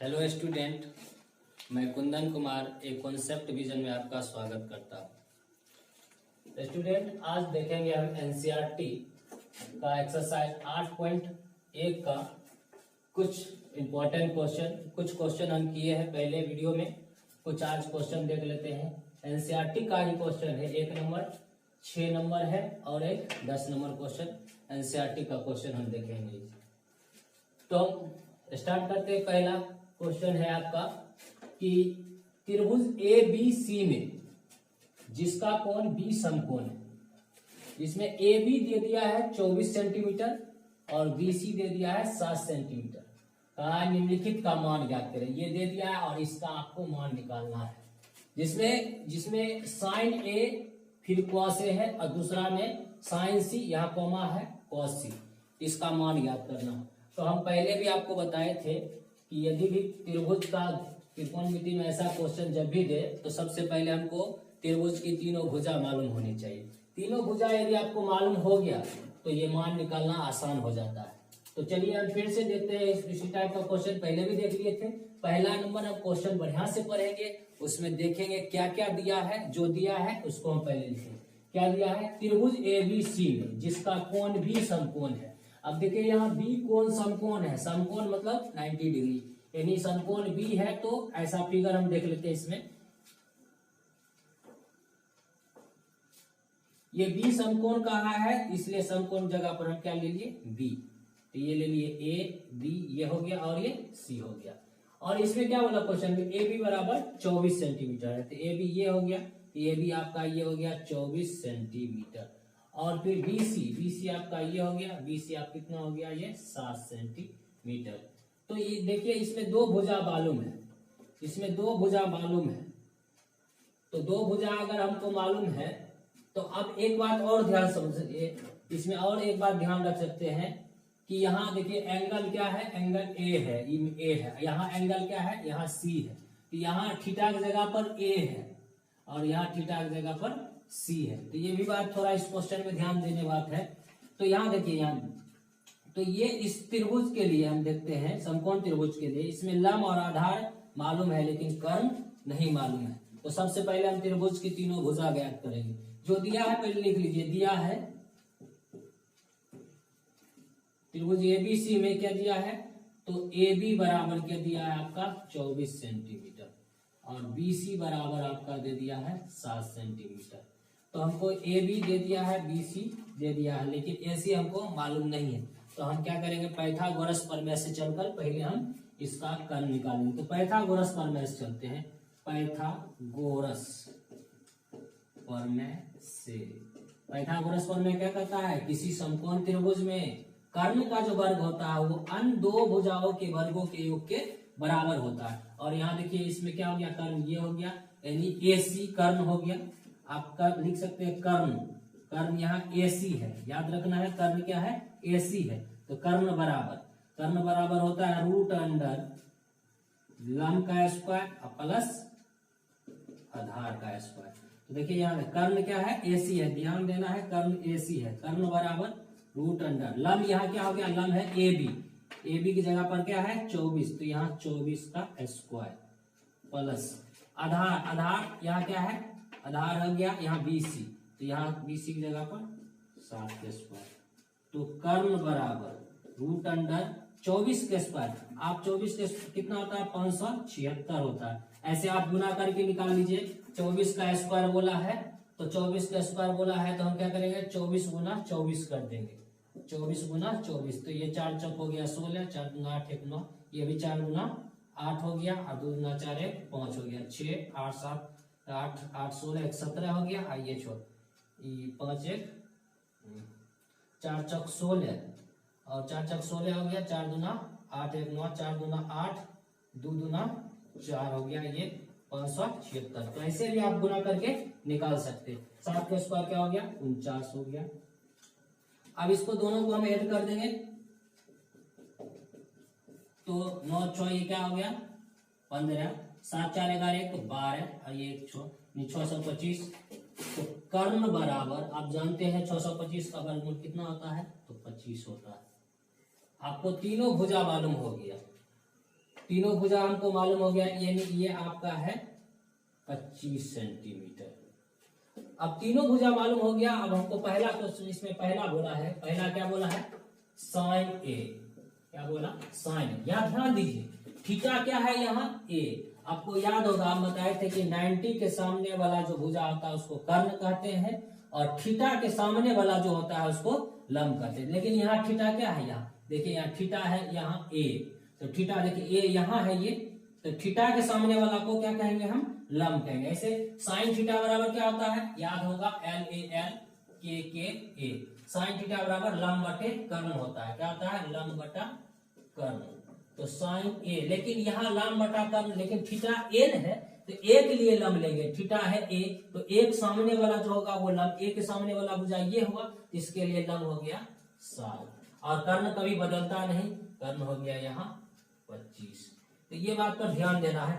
Hello student, मैं कुंदन कुमार एक concept vision में आपका स्वागत करता हूँ। स्टूडेंट, आज देखेंगे हम एनसीईआरटी का एक्सरसाइज 8.1 का कुछ इम्पोर्टेंट क्वेश्चन। कुछ क्वेश्चन हम किए हैं पहले वीडियो में, कुछ आज क्वेश्चन देख लेते हैं। एनसीईआरटी का ही क्वेश्चन है, 1 नंबर 6 नंबर है और एक 10 नंबर क्वेश्चन एनसीईआरटी का क्वेश्चन हम देखेंगे। तो स्टार्ट करते हैं। पहला क्वेश्चन है आपका कि त्रिभुज ए बी सी में जिसका कोण बी समकोण है, जिसमें ए बी दे दिया है 24 सेंटीमीटर और बी सी दे दिया है 7 सेंटीमीटर। कहा निम्नलिखित का मान ज्ञात करें। ये दे दिया है और इसका आपको मान निकालना है, जिसमें साइन ए फिर कॉस ए है और दूसरा में साइन सी, यहाँ कोमा है कॉस सी। इसका मान ज्ञात करना है। तो हम पहले भी आपको बताए थे कि यदि भी त्रिभुज का त्रिकोणमिति में ऐसा क्वेश्चन जब भी दे तो सबसे पहले हमको त्रिभुज की तीनों भुजा मालूम होनी चाहिए। तीनों भुजा यदि आपको मालूम हो गया तो ये मान निकालना आसान हो जाता है। तो चलिए हम फिर से देखते हैं। इसी टाइप का क्वेश्चन पहले भी देख लिए थे। पहला नंबर हम क्वेश्चन बढ़िया से पढ़ेंगे, उसमें देखेंगे क्या क्या दिया है। जो दिया है उसको हम पहले लिखेंगे। क्या दिया है? त्रिभुज ए बी सी में जिसका कोण भी समकोण है। अब देखिए यहाँ बी कोण समकोण है। समकोण मतलब 90 डिग्री, यानी समकोण बी है। तो ऐसा फिगर हम देख लेते हैं। इसमें ये बी समकोण कहा है, इसलिए समकोण जगह पर हम क्या ले लिए? बी। तो ये ले लिए ए बी, ये हो गया और ये सी हो गया। और इसमें क्या बोला क्वेश्चन में? ए बी बराबर 24 सेंटीमीटर है। तो ए बी ये हो गया, ए बी आपका ये हो गया 24 सेंटीमीटर। और फिर बीसी आपका ये हो गया, बीसी आप कितना हो गया? ये 7 सेंटीमीटर। तो ये देखिए इसमें दो भुजा मालूम है, इसमें दो भुजा मालूम है। तो दो भुजा अगर हमको मालूम है तो अब एक बात और ध्यान समझिए, इसमें और एक बात ध्यान रख सकते हैं कि यहाँ देखिए एंगल क्या है? एंगल ए है, ए है। यहाँ एंगल क्या है? यहाँ सी है। तो यहाँ थीटा की जगह पर ए है और यहाँ थीटा की जगह पर सी है। तो ये भी बात थोड़ा इस क्वेश्चन में ध्यान देने बात है। तो यहाँ देखिए, यहाँ तो ये इस त्रिभुज के लिए हम देखते हैं, समकोण त्रिभुज के लिए इसमें लंब और आधार मालूम है लेकिन कर्ण नहीं मालूम है। तो सबसे पहले हम त्रिभुज की तीनों भुजा ज्ञात करेंगे। जो दिया है पहले लिख लीजिए। दिया है त्रिभुज एबीसी में क्या दिया है? तो ए बी बराबर क्या दिया है आपका? 24 सेंटीमीटर और बीसी बराबर आपका दे दिया है 7 सेंटीमीटर। तो हमको ए बी दे दिया है, बीसी दे दिया है, लेकिन एसी हमको मालूम नहीं है। तो हम क्या करेंगे? पाइथागोरस प्रमेय से चलकर पहले हम इसका कर्ण निकालेंगे। तो पाइथागोरस प्रमेय से चलते हैं। पाइथागोरस प्रमेय से, पाइथागोरस प्रमेय क्या कहता है? किसी समकोण त्रिभुज में कर्ण का जो वर्ग होता है वो अन्य दो भुजाओं के वर्गों के योग के बराबर होता है। और यहाँ देखिए इसमें क्या हो गया? कर्ण ये हो गया, यानी एसी कर्ण हो गया। आप कर लिख सकते हैं कर्ण, कर्ण यहाँ एसी है, याद रखना है। कर्ण क्या है? एसी है। तो कर्ण बराबर होता है रूट अंडर लंब का स्क्वायर प्लस आधार का स्क्वायर। तो देखिए यहाँ कर्ण क्या है? एसी है, ध्यान देना है। कर्ण एसी है। कर्ण बराबर रूट अंडर लंब, यहाँ क्या हो गया? लंब है ए बी, ए बी की जगह पर क्या है? 24, तो यहाँ 24 का स्क्वायर प्लस आधार यहाँ क्या है? आधार हो गया यहाँ बीसी, तो यहाँ बीसी की जगह पर 7 के स्क्वायर। तो कर्ण बराबर रूट अंडर 24 के स्क्वायर। आप 24 के कितना होता है? 576 होता है। ऐसे आप गुना करके निकाल लीजिए। 24 का स्क्वायर बोला है तो 24 का स्क्वायर बोला है तो हम क्या करेंगे? 24 गुना 24 कर देंगे। 24 गुना 24, तो ये 4 चौक हो गया 16, 4 दूना 8 1 9, ये भी 4 गुना 8 हो गया और 2 दूना 4 1 5 हो गया। 6 8 7 8 8 16 1 17 हो गया। आइए छोड़ 5 1 4 चौक 16 और 4 चौक 16 हो गया। 4 दूना 8 1 9, 4 दूना 8, 2 दूना 4 हो गया। ये 576। तो ऐसे भी आप गुना करके निकाल सकते। 7 का स्क्वायर क्या हो गया? 49 हो गया। अब इसको दोनों को हम ऐड कर देंगे तो 9 6 ये क्या हो गया? 15, 7 4 11 तो 12 और ये 625। तो कर्ण बराबर आप जानते हैं 625 का वर्गमूल कितना होता है? तो 25 होता है। आपको तीनों भुजा मालूम हो गया। तीनों भुजा हमको मालूम हो गया, यानी ये आपका है 25 सेंटीमीटर। अब तीनों भुजा मालूम हो गया। अब हमको पहला क्वेश्चन इसमें पहला बोला है, पहला क्या बोला है, साइन ए। क्या बोला, साइन। यहाँ ध्यान दीजिए, थीटा क्या है यहाँ ए। आपको याद होगा हम बताए थे कि 90 के सामने वाला जो भुजा होता है उसको कर्ण कहते हैं, और थीटा के सामने वाला जो होता है उसको लंब कहते हैं। लेकिन यहाँ थीटा क्या है, यहाँ देखिए, यहाँ थीटा है यहाँ ए, तो थीटा देखिए ए यहाँ है ये, तो थीटा के सामने वाला को क्या कहेंगे हम, लंब कहेंगे। ऐसे साइन थीटा बराबर क्या होता है, याद होगा LAL KKA। साइन थीटा बराबर लंब बटे कर्ण होता है। क्या होता है, लंब बटा कर्ण। तो साइन ए, लेकिन यहाँ लंब बटा कर्ण, लेकिन थीटा n है तो ए के लिए लंब लेंगे। थीटा है ए, तो एक सामने वाला जो होगा वो लंब, ए के सामने वाला भुजा ये हुआ, तो इसके लिए लंब हो गया 7, और कर्ण कभी बदलता नहीं, कर्ण हो गया यहाँ 25। तो ये बात पर ध्यान देना है,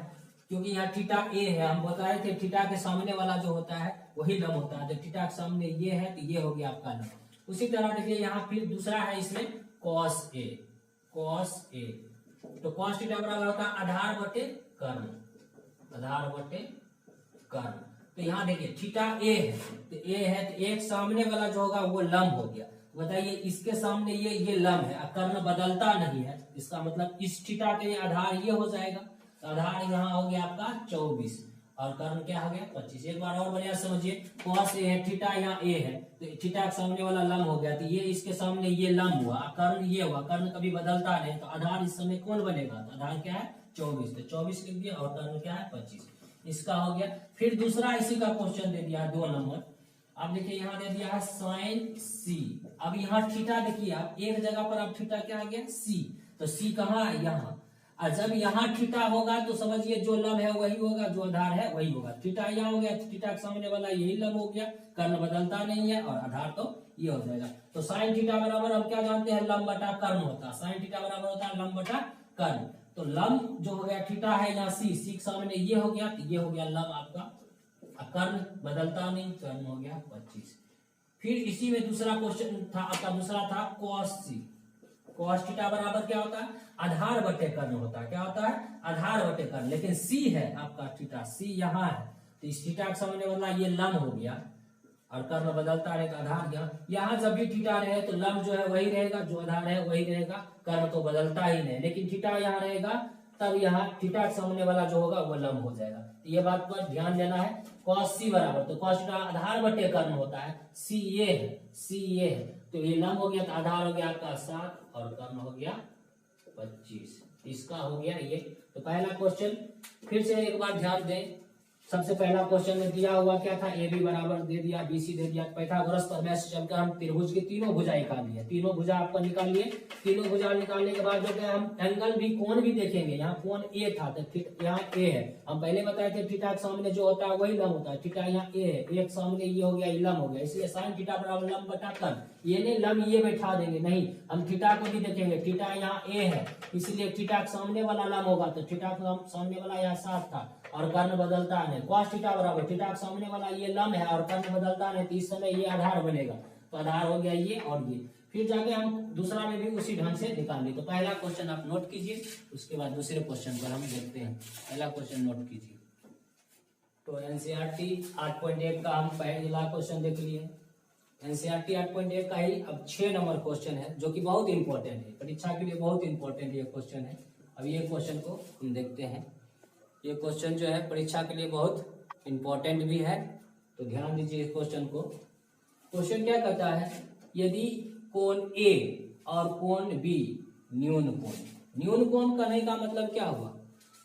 क्योंकि यहाँ थीटा ए है, हम बताए थे थीटा के सामने वाला जो होता है वही लंब होता है। तो थीटा के सामने ये है तो ये हो गया आपका लंब। उसी तरह देखिए यहाँ फिर दूसरा है इसमें कॉस ए। कॉस ए, तो कॉस थीटा बराबर होता है आधार बटे कर्ण, आधार बटे कर्ण। तो यहाँ देखिए थीटा ए है, तो ए है तो एक सामने वाला जो होगा वो लंब हो गया। बताइए इसके सामने ये लंब है, कर्ण बदलता नहीं है, इसका मतलब इस थीटा के आधार ये हो जाएगा। तो आधार यहाँ हो गया आपका 24, और कर्ण क्या हो गया 25। एक बार और बढ़िया समझिए, कॉस ए है, थीटा यहाँ ए है, तो थीटा के सामने वाला लंब हो गया, तो ये इसके सामने ये लंब हुआ, कर्ण ये हुआ, कर्ण कभी बदलता नहीं, तो आधार इस समय कौन बनेगा, तो आधार क्या है 24, तो 24 लिख दिया, और कर्ण क्या है 25। इसका हो गया। फिर दूसरा इसी का क्वेश्चन दे दिया 2 नंबर। अब देखिए यहाँ दे दिया है साइन सी। अब यहाँ थीटा देखिए, आप एक जगह पर अब थीटा क्या आ गया सी, तो सी कहाँ है यहाँ, और जब यहाँ थीटा होगा तो समझिए जो लंब है वही होगा, जो आधार है वही होगा। थीटा यहाँ हो गया, थीटा के सामने वाला यही लंब हो गया, कर्ण बदलता नहीं है, और आधार तो ये हो जाएगा। तो साइन थीटा बराबर हम क्या जानते हैं, लंब बटा कर्ण होता है। साइन थीटा बराबर होता है लंब बटा कर्ण। तो लंब जो हो गया थीटा है यहाँ सी, सी के सामने ये हो गया, तो ये हो गया लंब आपका, कर्ण बदलता नहीं, कर्ण हो गया 25। फिर इसी में दूसरा क्वेश्चन था आपका, दूसरा था कॉस सी। कॉस थीटा बराबर क्या होता है, आधार बटे कर्ण होता है। क्या होता है, आधार बटे कर्ण। लेकिन सी है आपका थीटा, सी यहाँ है, तो इस थीटा के सामने वाला ये लंब हो गया, और कर्ण बदलता रहेगा, आधार यहाँ जब भी थीटा रहे तो लंब जो है वही रहेगा, जो आधार है वही रहेगा, कर्ण तो बदलता ही नहीं। लेकिन थीटा यहाँ रहेगा तब यहाँ थीटा के सामने वाला जो होगा वो लंब हो जाएगा। तो ये बात पर ध्यान देना है। कॉस सी बराबर, तो कॉस थीटा आधार बटे कर्ण होता है, सी ये है, सी ये है, तो ये लंब हो गया, तो आधार हो गया आपका 7, और कर्ण हो गया 25। इसका हो गया ये। तो पहला क्वेश्चन फिर से एक बार ध्यान दें। सबसे पहला क्वेश्चन में दिया हुआ क्या था, ए बी बराबर दे दिया, बी सी दे दिया। पाइथागोरस प्रमेय से चलकर हम त्रिभुज की तीनों भुजा निकाल लिए, तीनों भुजा आपको निकाल लिए। तीनों भुजा निकालने के बाद जो क्या हम एंगल भी, कोण भी देखेंगे। यहाँ कोण ए था, तो यहाँ ए है, हम पहले बताए थे थीटा के सामने जो होता है वही लंब होता है। थीटा यहाँ ए है, एक सामने ये हो गया, ये लंब हो गया, इसलिए साइन थीटा बराबर लंब बटा कर्ण। ये नहीं लंब ये बैठा देंगे, नहीं, हम थीटा को भी देखेंगे। थीटा यहाँ ए है, इसलिए थीटा के सामने वाला लंब होगा, तो थीटा के सामने वाला यहाँ 7 था, और कर्ण बदलता नहीं। कॉस थीटा बराबर थीटा के सामने वाला ये लंब है, और कर्ण बदलता नहीं, तो इस समय ये आधार बनेगा, तो आधार हो गया ये और ये। फिर जाके हम दूसरा में भी उसी ढंग से निकाल ली। तो पहला क्वेश्चन आप नोट कीजिए, उसके बाद दूसरे क्वेश्चन पर हम देखते हैं। पहला क्वेश्चन नोट कीजिए। तो एनसीईआरटी 8.1 का हम पहला क्वेश्चन देख लिए। एनसीईआरटी 8.1 का ही अब 6 नंबर क्वेश्चन है, जो कि बहुत इंपॉर्टेंट है, परीक्षा के लिए बहुत इंपॉर्टेंट ये क्वेश्चन है। अब ये क्वेश्चन को हम देखते हैं। ये क्वेश्चन जो है परीक्षा के लिए बहुत इंपॉर्टेंट भी है, तो ध्यान दीजिए इस क्वेश्चन को। क्वेश्चन क्या कहता है, यदि कोण ए और कोण बी न्यून कोण। न्यून कोण करने का मतलब क्या हुआ,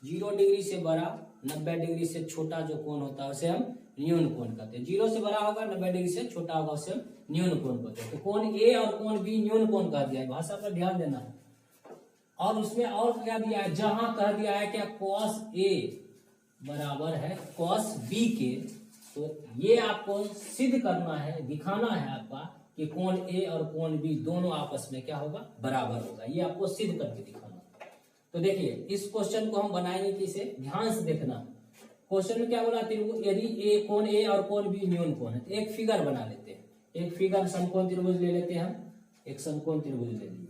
0 डिग्री से बड़ा 90 डिग्री से छोटा जो कोण होता है उसे हम न्यून कोण कहते हैं। 0 से बड़ा होगा, 90 डिग्री से छोटा होगा, उसे हम न्यून कोण कहते हैं। तो कोण ए और कोण बी न्यून कोण कह दिया है, भाषा पर ध्यान देना है। और उसमें और क्या दिया है, जहां कह दिया है क्या कॉस ए बराबर है कॉस बी के, तो ये आपको सिद्ध करना है, दिखाना है आपका कि कोण ए और कोण बी दोनों आपस में क्या होगा, बराबर होगा। ये आपको सिद्ध करके दिखाना है। तो देखिए इस क्वेश्चन को हम बनाएंगे किसे, ध्यान से देखना। क्वेश्चन में क्या बोला, यदि ए कोण ए और कोण बी न्यून कोण है, तो एक फिगर बना लेते हैं। एक फिगर समकोण त्रिभुज ले लेते हैं हम, एक समकोण त्रिभुज ले लिए,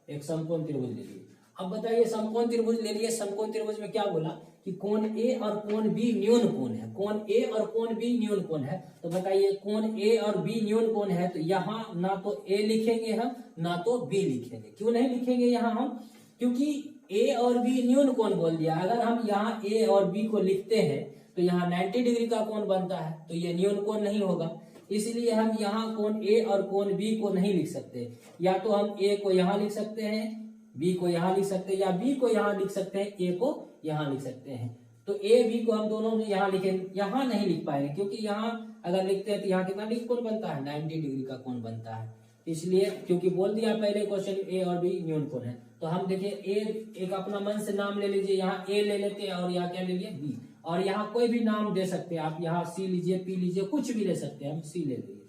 एक समकोण त्रिभुज ले लिए। अब बताइए समकोण त्रिभुज ले लिए, समकोण त्रिभुज में क्या बोला कि कोण ए और कोण बी न्यून कोण है, कोण ए और कोण बी न्यून कोण है। तो बताइए कोण ए और बी न्यून कोण है, तो यहाँ ना तो ए लिखेंगे हम ना तो बी लिखेंगे। क्यों नहीं लिखेंगे यहाँ हम? क्योंकि ए और बी न्यून कोण बोल दिया। अगर हम यहाँ ए और बी को लिखते हैं तो यहाँ 90 डिग्री का कोण बनता है, तो ये न्यून कोण नहीं होगा। इसलिए हम यहाँ कोण ए और कोण बी को नहीं लिख सकते। या तो हम ए को यहाँ लिख सकते हैं, बी को यहाँ लिख सकते हैं, या बी को यहाँ लिख सकते हैं, ए को यहाँ लिख सकते हैं। तो ए बी को हम दोनों में यहाँ लिखेंगे, यहाँ नहीं लिख पाएंगे क्योंकि यहाँ अगर लिखते हैं तो यहाँ कितना डिग्री कोण बनता है? 90 डिग्री का कोण बनता है। इसलिए क्योंकि बोल दिया पहले क्वेश्चन ए और बी न्यून कोण है, तो हम देखिए ए एक अपना मन से नाम ले लीजिए, यहाँ ए ले लेते हैं और यहाँ क्या ले लिए? बी। और यहाँ कोई भी नाम दे सकते हैं आप, यहाँ सी लीजिए, पी लीजिए, कुछ भी ले सकते हैं, हम सी ले लीजिए।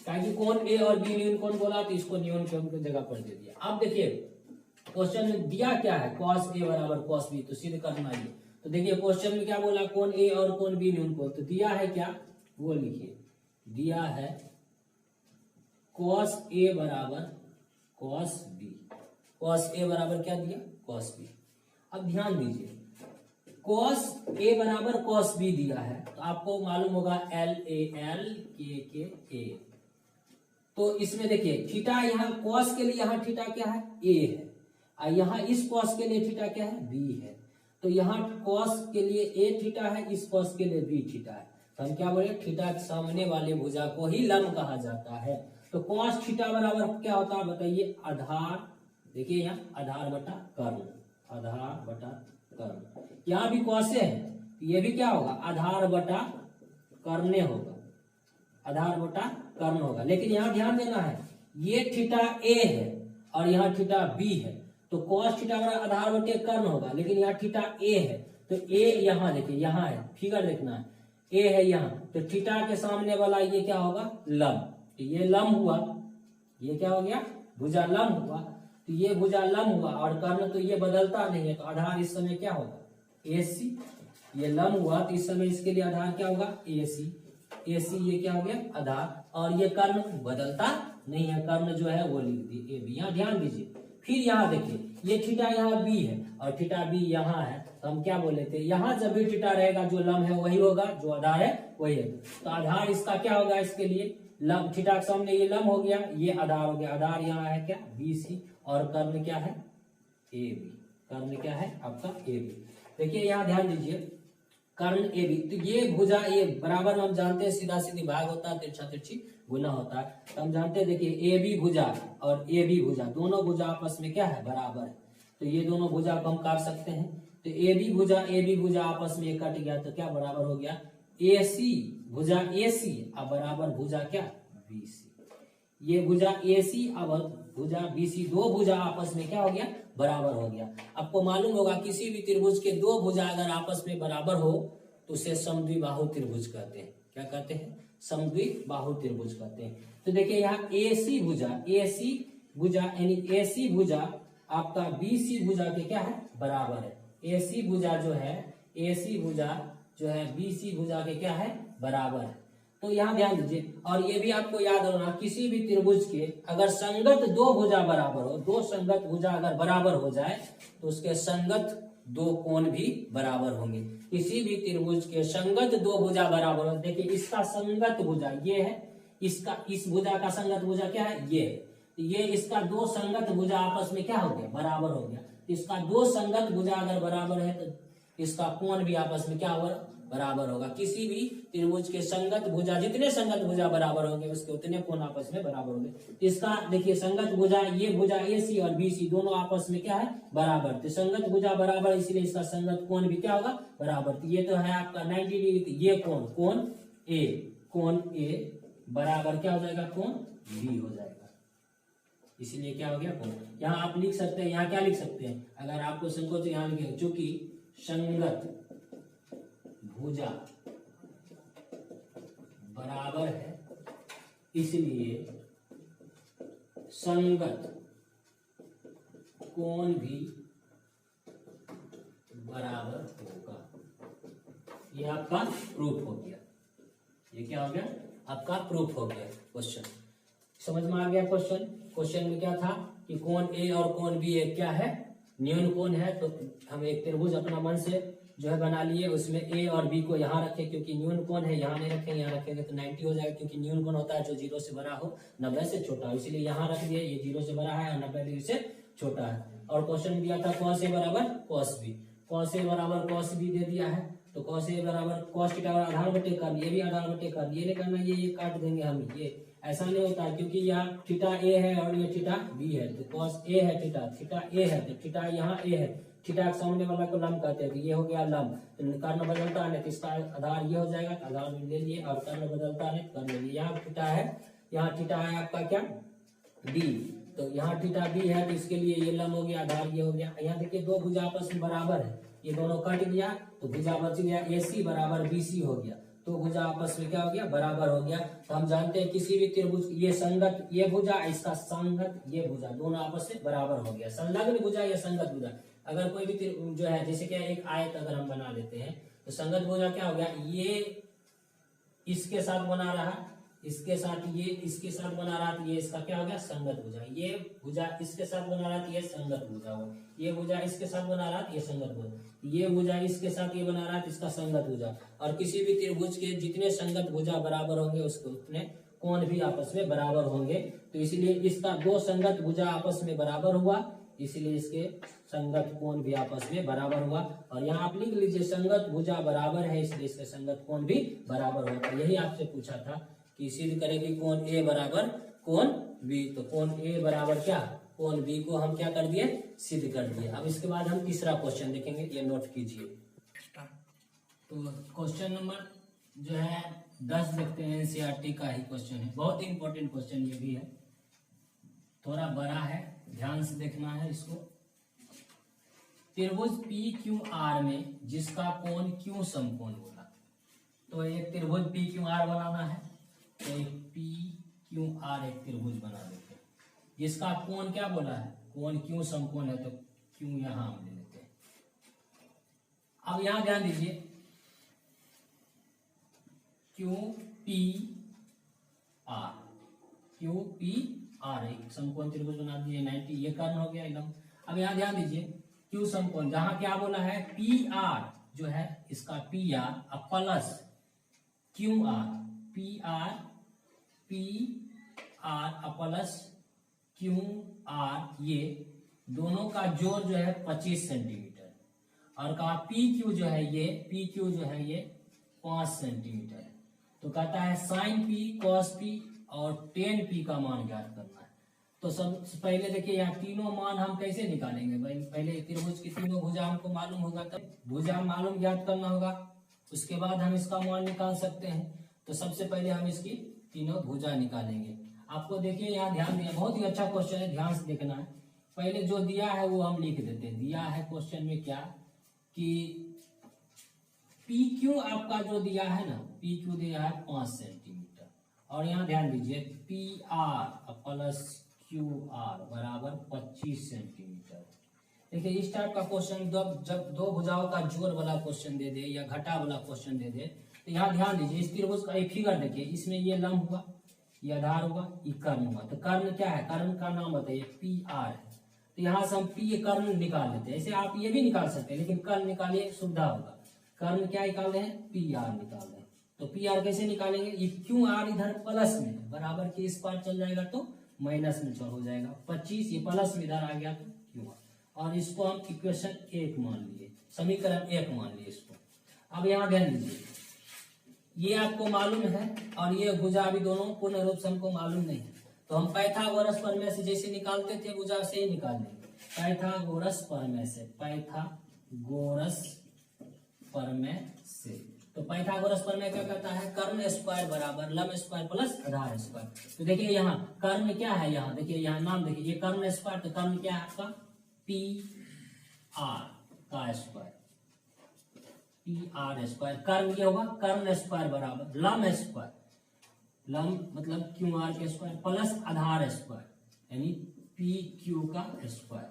ताकि कोण ए और बी न्यून कोण बोला तो इसको न्यून कोण की जगह पर दे दिया। अब देखिए क्वेश्चन में दिया क्या है? cos a बराबर cos b, तो सिद्ध करना है। तो देखिए क्वेश्चन में क्या बोला? कोण a और कोण b न्यून कोण। तो दिया है क्या? वो लिखिए, दिया है cos a बराबर cos b। cos a बराबर क्या दिया? cos b। अब ध्यान दीजिए, cos a बराबर cos b दिया है, तो आपको मालूम होगा L A L K A। तो इसमें देखिए थीटा, यहाँ cos के लिए यहाँ थीटा क्या है? a है, और यहाँ इस cos के लिए थीटा क्या है? b है। तो यहाँ cos के लिए a थीटा है, इस cos के लिए b थीटा है। तो हम क्या बोले? थीटा के सामने वाले भुजा को ही लंब कहा जाता है। तो cos थीटा बराबर क्या होता है बताइए? आधार, देखिए यहाँ आधार बटा कर्ण, आधार बटा कर्ण। यहाँ भी cos है, ये भी क्या होगा? आधार बटा कर्णे होगा, आधार बटा कर्ण होगा। लेकिन यहाँ ध्यान देना है, ये थीटा a है और यहाँ थीटा b है, तो cos थीटा बराबर आधार बटे कर्ण होगा। लेकिन यहाँ थीटा a है, तो a यहाँ देखिए, यहाँ है, फिगर देखना है, a है यहाँ, तो थीटा के सामने वाला ये क्या होगा? लंब। तो ये लंब हुआ, ये क्या हो गया? भुजा लंब हुआ। तो ये भुजा लंब हुआ और कर्ण तो ये बदलता नहीं है, तो आधार इस समय क्या होगा? AC। ये लंब हुआ तो इस समय इसके लिए आधार क्या होगा? AC। AC ये क्या हो गया? आधार। और ये कर्ण बदलता नहीं है, कर्ण जो है वो लिख दिए AB। यहाँ ध्यान दीजिए, फिर यहाँ देखिए ये थीटा यहाँ B है और थीटा B यहाँ है, तो हम क्या बोले थे? यहाँ जब भी थीटा रहेगा जो लंब है वही होगा, जो आधार है वही है। तो आधार इसका क्या होगा? इसके लिए लंब, थीटा के सामने ये लंब हो गया, ये आधार हो गया। आधार यहाँ है क्या? BC। और कर्ण क्या है? AB। कर्ण क्या है आपका? AB। देखिए यहाँ ध्यान दीजिए, कर्ण AB, तो ये भुजा ये बराबर हम जानते हैं, सीधा सीधी भाग होता है, तिरछा तिरछी गुना होता है। तो हम जानते हैं, देखिए AB भुजा और AB भुजा, दोनों भुजा आपस में क्या है? बराबर है। तो ये दोनों भुजा को हम काट सकते हैं। तो AB भुजा आपस में कट गया, तो क्या बराबर हो गया? AC भुजा AC अब बराबर भुजा क्या? BC। ये भुजा AC अब भुजा BC, दो भुजा आपस में क्या हो गया? बराबर हो गया। आपको मालूम होगा किसी भी त्रिभुज के दो भुजा अगर आपस में बराबर हो तो उसे समद्विबाहु त्रिभुज कहते हैं। क्या कहते हैं? समद्विबाहु त्रिभुज कहते हैं। तो देखिए यहाँ AC भुजा यानी AC भुजा आपका BC भुजा के क्या है? बराबर है। AC भुजा जो है BC भुजा के क्या है? बराबर है। तो यहाँ ध्यान दीजिए, और ये भी आपको याद रखना, किसी भी त्रिभुज के अगर संगत दो भुजा बराबर हो, दो संगत भुजा अगर बराबर हो जाए तो उसके संगत दो कोण भी बराबर होंगे। किसी भी त्रिभुज के संगत दो भुजा बराबर हो, देखिए इसका संगत भुजा ये है, इसका इस भुजा का संगत भुजा क्या है? ये इसका दो संगत भुजा आपस में क्या हो गया? बराबर हो गया। इसका दो संगत भुजा अगर बराबर है तो इसका कोण भी आपस में क्या होगा? बराबर होगा। किसी भी त्रिभुज के संगत भुजा, जितने संगत भुजा बराबर होंगे उसके उतने कोण आपस में बराबर होंगे। इसका देखिए संगत भुजा, ये भुजा AC और BC दोनों आपस में क्या है? बराबर। तो संगत भुजा बराबर, इसलिए इसका संगत कोण भी क्या होगा? बराबर। तो ये तो है आपका 90 डिग्री। तो ये कोण A बराबर क्या हो जाएगा? कोण B हो जाएगा। इसलिए क्या हो गया? कोण। यहाँ आप लिख सकते हैं, यहाँ क्या लिख सकते हैं? अगर आपको संकोच यहाँ लिखे, चूंकि संगत भुजा बराबर है इसलिए संगत कोण भी बराबर होगा। ये आपका प्रूफ हो गया। ये क्या हो गया? आपका प्रूफ हो गया। क्वेश्चन समझ में आ गया? क्वेश्चन में क्या था कि कोण A और कोण B एक क्या है? न्यून कोण है, तो हम एक त्रिभुज अपना मन से जो है बना लिए, उसमें ए और बी को यहाँ रखे, क्योंकि न्यून कोण है यहाँ नहीं रखेंगे, यहाँ रखेंगे तो 90 हो जाएगा, क्योंकि न्यून कोण होता है जो 0 से बड़ा हो 90 से छोटा हो, इसीलिए यहाँ रख दिए, ये 0 से बड़ा है और 90 डिग्री से छोटा है। और क्वेश्चन दिया था cos A बराबर cos B, cos A बराबर cos B दे दिया है, तो cos A बराबर cos थीटा आधार बटे कर्ल, ये भी आधार बटे कर्ल, ये नहीं करना, ये काट देंगे हम, ये ऐसा नहीं होता है, क्योंकि यहाँ थीटा A है और ये थीटा B है, तो cos A है थीटा, थीटा A है, तो थीटा यहाँ A है, थीटा के सामने वाला को लंब कहते हैं, तो ये हो गया लंब, तो कर्ण बदलता है तो इसका आधार ये हो जाएगा, आधार में ले लिए, और कर्ण बदलता है कर्ण ले लिए, यहाँ थीटा है, यहाँ थीटा है आपका क्या B, तो यहाँ थीटा B है, तो इसके लिए ये लंब हो गया, आधार ये हो गया। यहाँ देखिए दो भुजा आपस में बराबर है, ये दोनों कट गया तो भुजा बच गया, AC बराबर BC हो गया, तो भुजा आपस में क्या हो गया, बराबर हो गया। तो हम जानते हैं किसी भी त्रिभुज, ये संगत ये भुजा, इसका संगत ये भुजा, दोनों आपस में बराबर हो गया, संलग्न भुजा या संगत भुजा। अगर कोई भी जो है, जैसे क्या एक आयत अगर हम बना लेते हैं, तो संगत भुजा क्या हो गया, ये इसके साथ बना रहा, इसके साथ ये इसके साथ बना रहा, तो ये इसका क्या हो गया, संगत भुजा। ये भुजा इसके साथ बना रहा, तो ये संगत भुजा हो, ये भुजा इसके साथ बना रहा, तो ये संगत भुजा, ये भुजा इसके साथ ये बना रहा, तो इसका संगत भुजा। और किसी भी त्रिभुज के जितने संगत भुजा बराबर होंगे, उसके उतने कोण भी आपस में बराबर होंगे, तो इसलिए इसका दो संगत भुजा आपस में बराबर हुआ, इसलिए इसके संगत कोण भी आपस में बराबर हुआ। और यहाँ आप लिख लीजिए संगत भुजा बराबर है, इसलिए इसके संगत कोण भी बराबर होगा। यही आपसे पूछा था कि सिद्ध करेगी कोण A बराबर कोण B, तो कोण A बराबर क्या, कोण B को हम क्या कर दिए, सिद्ध कर दिए। अब इसके बाद हम तीसरा क्वेश्चन देखेंगे, ये नोट कीजिए। तो क्वेश्चन नंबर जो है 10 देखते हैं, NCERT का ही क्वेश्चन है, बहुत ही इंपॉर्टेंट क्वेश्चन ये भी है, थोड़ा बड़ा है, ध्यान से देखना है इसको। त्रिभुज PQR में जिसका कोण Q समकोण बोला, तो एक त्रिभुज PQR बनाना है, तो एक PQR एक त्रिभुज बना देते हैं, जिसका कोण क्या बोला है, कोण Q समकोण है, तो Q यहां हम ले लेते हैं। अब यहां ध्यान दीजिए, QPR एक समकोण त्रिभुज बना दिए, 90, ये कर्ण हो गया एकदम। अब यहाँ ध्यान दीजिए, Q समकोण जहां क्या बोला है, PR जो है इसका PR अब plus QR, PR plus QR, ये दोनों का जोड़ जो है 25 सेंटीमीटर, और कहा PQ जो है ये, PQ जो है ये 5 सेंटीमीटर है। तो कहता है sin P cos P और tan P का मान ज्ञात करना है। तो सबसे पहले देखिए यहाँ तीनों मान हम कैसे निकालेंगे भाई, पहले त्रिभुज की तीनों भुजा हमको मालूम होगा, तब भुजा मालूम ज्ञात करना होगा, उसके बाद हम इसका मान निकाल सकते हैं। तो सबसे पहले हम इसकी तीनों भुजा निकालेंगे। आपको देखिए यहाँ ध्यान दिया, बहुत ही अच्छा क्वेश्चन है, ध्यान से देखना है। पहले जो दिया है वो हम लिख देते हैं, दिया है क्वेश्चन में क्या कि PQ आपका जो दिया है ना, PQ दिया है 5 सेंटीमीटर, और यहाँ ध्यान दीजिए PR प्लस QR बराबर 25 सेंटीमीटर। देखिए इस टाइप का क्वेश्चन जब दो भुजाओं का जोड़ वाला क्वेश्चन दे दे या घटा वाला क्वेश्चन दे दे, तो यहाँ ध्यान दीजिए, इस त्रिभुज का एक फिगर देखिए, इसमें ये लंब हुआ, ये आधार हुआ, ये कर्ण हुआ, तो कर्ण क्या है, कर्ण का नाम बताइए, PR है, तो यहाँ से हम P कर्ण निकाल लेते हैं। ऐसे आप ये भी निकाल सकते हैं, लेकिन कर्ण निकालिए सुविधा होगा। कर्ण क्या निकाल रहे हैं, PR निकाल रहे हैं, तो PR कैसे निकालेंगे, ये QR इधर प्लस में है, बराबर के इस पार चल जाएगा तो माइनस में हो जाएगा, 25 ये प्लस में इधर आ गया तो QR, और इसको हम इक्वेशन 1 मान लिए, समीकरण 1 मान लिए इसको। अब यहाँ ध्यान दीजिए, ये आपको मालूम है और ये भुजा अभी दोनों पूर्ण रूप से हमको मालूम नहीं है, तो हम पाइथागोरस प्रमेय से जैसे निकालते थे भुजा से ही निकाल लेंगे। पाइथागोरस प्रमेय से, पाइथागोरस प्रमेय से, तो पाइथागोरस प्रमेय क्या कहता है, कर्ण स्क्वायर बराबर लंब स्क्वायर प्लस आधार स्क्वायर। तो देखिए यहाँ कर्ण क्या है, यहाँ देखिए, यहाँ नाम देखिए, ये कर्ण स्क्वायर, तो कर्ण क्या है आपका PR का स्क्वायर, PR स्क्वायर, कर्ण क्या होगा, कर्ण स्क्वायर बराबर लंब स्क्वायर, लंब मतलब QR के स्क्वायर प्लस आधार स्क्वायर, यानी PQ का स्क्वायर,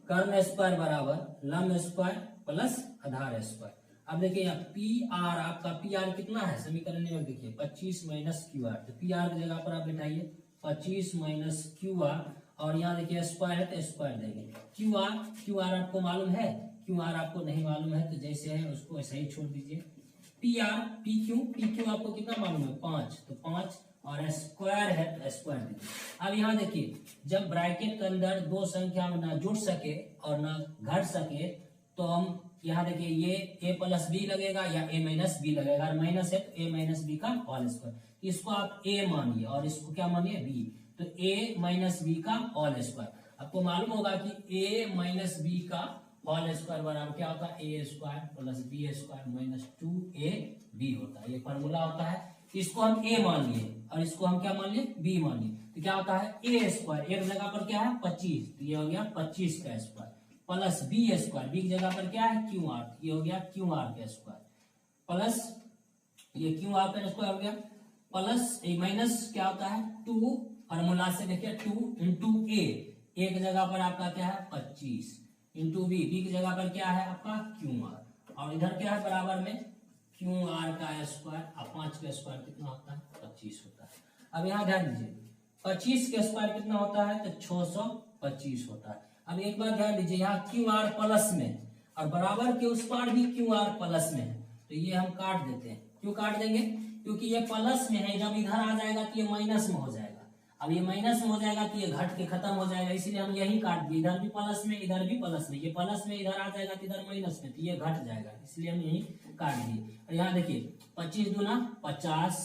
कर्ण स्क्वायर बराबर लंब स्क्वायर प्लस आधार स्क्वायर। अब देखिए यहाँ PR आपका, PR कितना है, समीकरण में देखिए 25 माइनस QR, तो PR की जगह पर आप बिठाइए 25 माइनस QR, और यहाँ देखिए स्क्वायर है तो स्क्वायर देंगे। क्यू आर आपको मालूम है? क्यू आर आपको नहीं मालूम है तो जैसे है उसको ऐसे ही छोड़ दीजिए। पी आर पी क्यू आपको कितना मालूम है? 5, तो 5 और स्क्वायर है तो स्क्वायर दीजिए। अब यहाँ देखिए जब ब्रैकेट के अंदर दो संख्या ना जुड़ सके और ना घट सके तो हम यहाँ देखिए ये a प्लस बी लगेगा या a माइनस बी लगेगा। अगर माइनस है तो a माइनस बी का होल स्क्वायर, इसको आप a मानिए और इसको क्या मानिए b, तो a माइनस बी का होल स्क्वायर। आपको मालूम होगा कि a माइनस बी का होल स्क्वायर बराबर क्या होता है? a square plus b square minus 2ab होता है। ये फॉर्मूला होता है। इसको हम a मान लिए और इसको हम क्या मान लिए? b मान लिए, तो क्या होता है? a स्क्वायर एक जगह पर क्या है? 25, तो ये हो गया 25 का square plus B square, B की जगह पर क्या है? क्यू आर, ये हो गया क्यू आर का स्क्वायर प्लस ये क्यू आर का स्क्वायर हो गया प्लस माइनस क्या होता है? 2, फॉर्मूला से देखिए 2 इंटू ए, एक जगह पर आपका क्या है? 25 इंटू बी, बी की जगह पर क्या है आपका? क्यू आर, और इधर क्या है? बराबर में क्यू आर का स्क्वायर, अब 5 का स्क्वायर कितना होता है? 25 होता है। अब यहाँ ध्यान दीजिए 25 का स्क्वायर कितना होता है? तो 625 होता है। अब एक बार ध्यान दीजिए यहाँ क्यू आर प्लस में और बराबर के उस पार भी क्यू आर प्लस में है, तो ये हम काट देते हैं। क्यों काट देंगे? क्योंकि ये प्लस में है, जब इधर आ जाएगा तो ये माइनस में हो जाएगा। अब ये माइनस में हो जाएगा तो ये घट के खत्म हो जाएगा, इसलिए हम यही काट दिए। इधर भी प्लस में, इधर भी प्लस में, ये प्लस में इधर आ जाएगा तो इधर माइनस में, तो ये घट जाएगा, इसलिए हम यही काट दिए। और यहाँ देखिए 25 दूना 50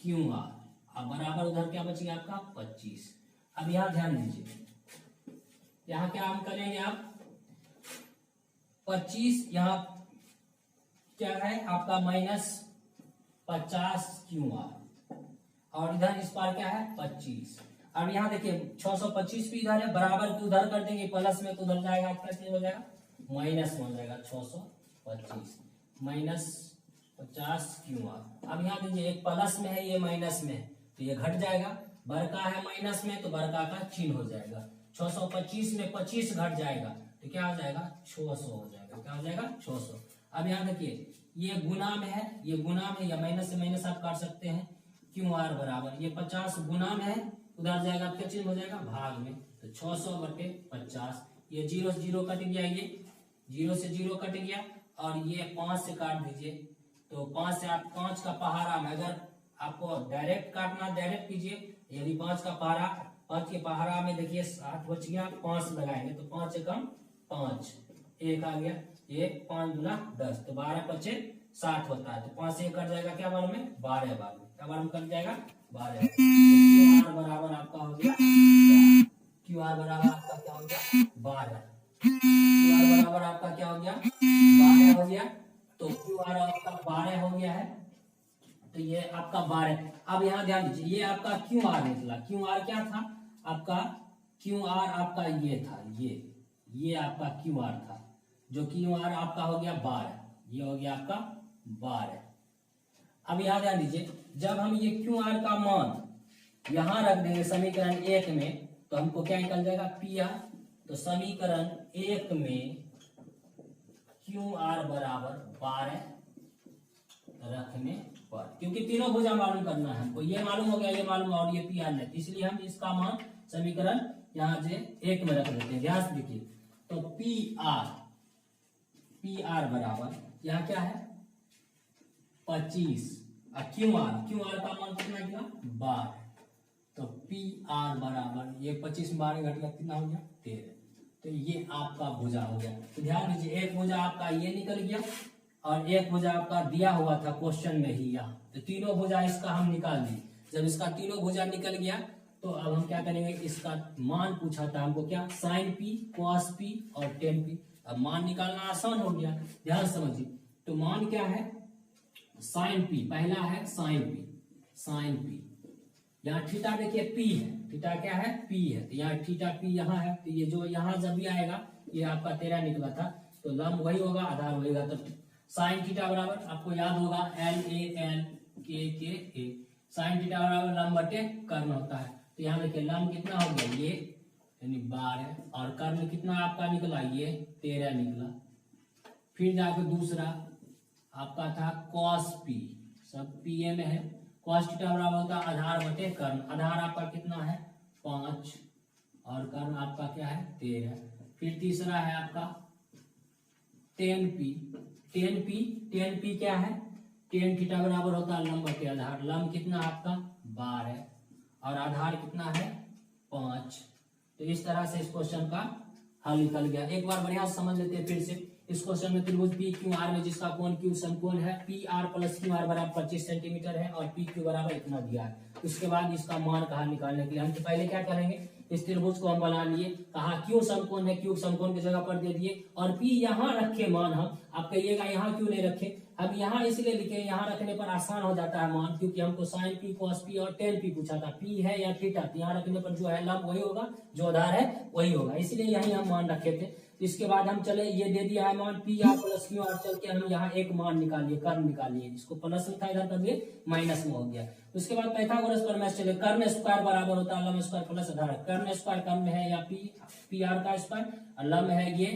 क्यू आर, अब बराबर उधर क्या बच गया आपका? 25। अब यहाँ ध्यान दीजिए यहाँ क्या हम करेंगे? आप 25 यहाँ क्या है आपका? माइनस 50 क्यू आर, और इधर इस पार क्या है? 25। अब यहाँ देखिए 625 भी इधर है, बराबर की उधर कर देंगे, प्लस में तो उधर जाएगा आपका चेंज हो जाएगा, माइनस में हो जाएगा 625 माइनस 50 क्यू आर। अब यहाँ देखिए एक प्लस में है, ये माइनस में है, तो ये घट जाएगा। बड़का है माइनस में तो बड़का का चिन्ह हो जाएगा। 625 में 25 घट जाएगा तो क्या हो जाएगा? 600 हो जाएगा। क्या हो जाएगा? 600। अब यहाँ देखिए ये गुना में है, ये गुना में, या माइनस से माइनस आप काट सकते हैं। क्यू आर बराबर ये 50 गुना में है, उधर जाएगा क्या चिन्ह हो जाएगा? भाग में, तो 600 बटे 50। ये 0 से 0 कट गया, ये 0 से 0 कट गया, और ये 5 से काट दीजिए, तो 5 से आप 5 का पहाड़ा में, अगर आपको डायरेक्ट काटना डायरेक्ट कीजिए, यदि 5 का पहाड़ा, 5 के पहाड़ा में देखिए 7 बच गया, 5 लगाएंगे तो 5 से कम 5, 1 आ गया, ये 5 दूना 10, तो 12 पचे 60 होता है, तो 5 से 1 कट जाएगा क्या बार में? 12 बार में, क्या बार में कट जाएगा? 12। क्यू आर बराबर आपका हो गया, क्यू आर बराबर आपका क्या हो गया? 12। क्यू आर बराबर आपका क्या हो गया? 12 हो गया। तो क्यू आर आपका 12 हो गया है, तो ये आपका 12। अब यहाँ ध्यान दीजिए ये आपका क्यू आर निकला। क्यू आर क्या था आपका? क्यू आर आपका ये था, ये आपका क्यू आर था, जो क्यू आर आपका हो गया 12, ये हो गया आपका 12। अब यहाँ ध्यान दीजिए जब हम ये क्यू आर का मान यहाँ रख देंगे समीकरण 1 में, तो हमको क्या निकल जाएगा? P R. तो समीकरण 1 में क्यू आर बराबर 12 रखने पर, क्योंकि तीनों भुजा मालूम करना है हमको, ये मालूम हो गया, ये मालूम और ये पी आर नहीं, इसलिए हम इसका मान समीकरण यहाँ से 1 में रख देते हैं। ध्यान से देखिए, तो पी आर बराबर यहाँ क्या है? 25, क्यू आर का मान कितना गया? 12, तो पी आर बराबर ये 25 में 12 घट गया, कितना हो गया? 13। तो ये आपका भुजा हो गया। तो ध्यान दीजिए एक भुजा आपका ये निकल गया और एक भुजा आपका दिया हुआ था क्वेश्चन में ही यहाँ, तो तीनों भुजा इसका हम निकाल दिए। जब इसका तीनों भुजा निकल गया तो अब हम क्या करेंगे? इसका मान पूछा था हमको क्या? साइन पी, कॉस पी और टेन पी। अब मान निकालना आसान हो गया, ध्यान समझिए। तो मान क्या है? साइन पी, पहला है साइन पी। यहाँ थीटा देखिए पी है, थीटा क्या है? पी है, तो यहाँ थीटा पी यहाँ है, तो ये जो यहाँ जब भी आएगा ये आपका 13 निकला था, तो लंब वही होगा, आधार वही होगा। तो साइन थीटा बराबर आपको याद होगा LAN KA, साइन थीटा बराबर लंब बटे कर्ण होता है। तो यहाँ देखिए लंब कितना हो गया? ये यानी 12, और कर्ण कितना आपका निकला? ये 13 निकला। फिर जाकर दूसरा आपका था कॉस पी, सब पी ए में है। कॉस थीटा बराबर होता है आधार बटे कर्ण, आधार आपका कितना है? 5, और कर्ण आपका क्या है 13। फिर तीसरा है आपका tan p। tan p क्या है, tan थीटा बराबर होता है लंब के आधार। लंब कितना आपका 12 और आधार कितना है 5। तो इस तरह से इस क्वेश्चन का हल निकल गया। एक बार बढ़िया से समझ लेते हैं फिर से। इस क्वेश्चन में त्रिभुज पी क्यू आर में जिसका कोण क्यू समकोण है, P R plus Q R बराबर 25 सेंटीमीटर है और पी क्यू बराबर इतना दिया है। उसके बाद इसका मान कहा निकालने के लिए हम तो पहले क्या करेंगे, इस त्रिभुज को हम बना लिए, कहा क्यू समकोण है, क्यू समकोण की जगह पर दे दिए और पी यहाँ रखे मान। हम आप कहिएगा यहाँ क्यों नहीं रखे, अब यहाँ इसलिए लिखे, यहाँ रखने पर आसान हो जाता है मान, क्योंकि हमको साइन पी कॉस पी और टेन पी पूछा था। पी है या थीटा, तो यहाँ रखने पर जो है लंब वही होगा, जो आधार है वही होगा, इसलिए यही हम मान रखे थे। इसके बाद हम चले, ये दे दिया है मान P R plus Q R, चल के हम यहाँ एक मान निकालिए, कर्ण निकालिए, इसको प्लस लिखा इधर कर दिए माइनस में हो गया। उसके बाद पाइथागोरस प्रमेय से चले, कर्ण स्क्वायर बराबर होता है लंब स्क्वायर प्लस आधार। कर्ण स्क्वायर कर्ण है या पी आर का स्क्वायर, लंब है ये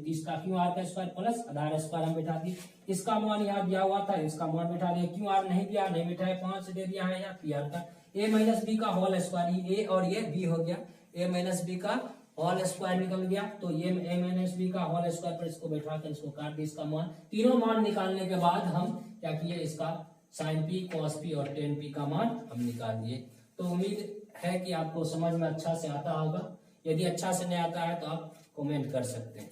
इसका क्यू आर का स्क्वायर प्लस आधार स्क्वायर हम बैठा दिए। इसका मान यहाँ दिया हुआ था, इसका मान बैठा दिया। क्यू आर नहीं दिया, नहीं बैठा है, 5 दे दिया है यहाँ पी आर का। ए माइनस बी का होल स्क्वायर, ए और ये बी हो गया, ए माइनस बी का होल स्क्वायर निकल गया। तो ये ए माइनस बी का होल स्क्वायर पर इसको बैठा कर इसको काट दिया, इसका मान। तीनों मान निकालने के बाद हम क्या किए, इसका साइन पी कॉस पी और टेन पी का मान हम निकाल दिए। तो उम्मीद है कि आपको समझ में अच्छा से आता होगा। यदि अच्छा से नहीं आता है तो आप कमेंट कर सकते हैं।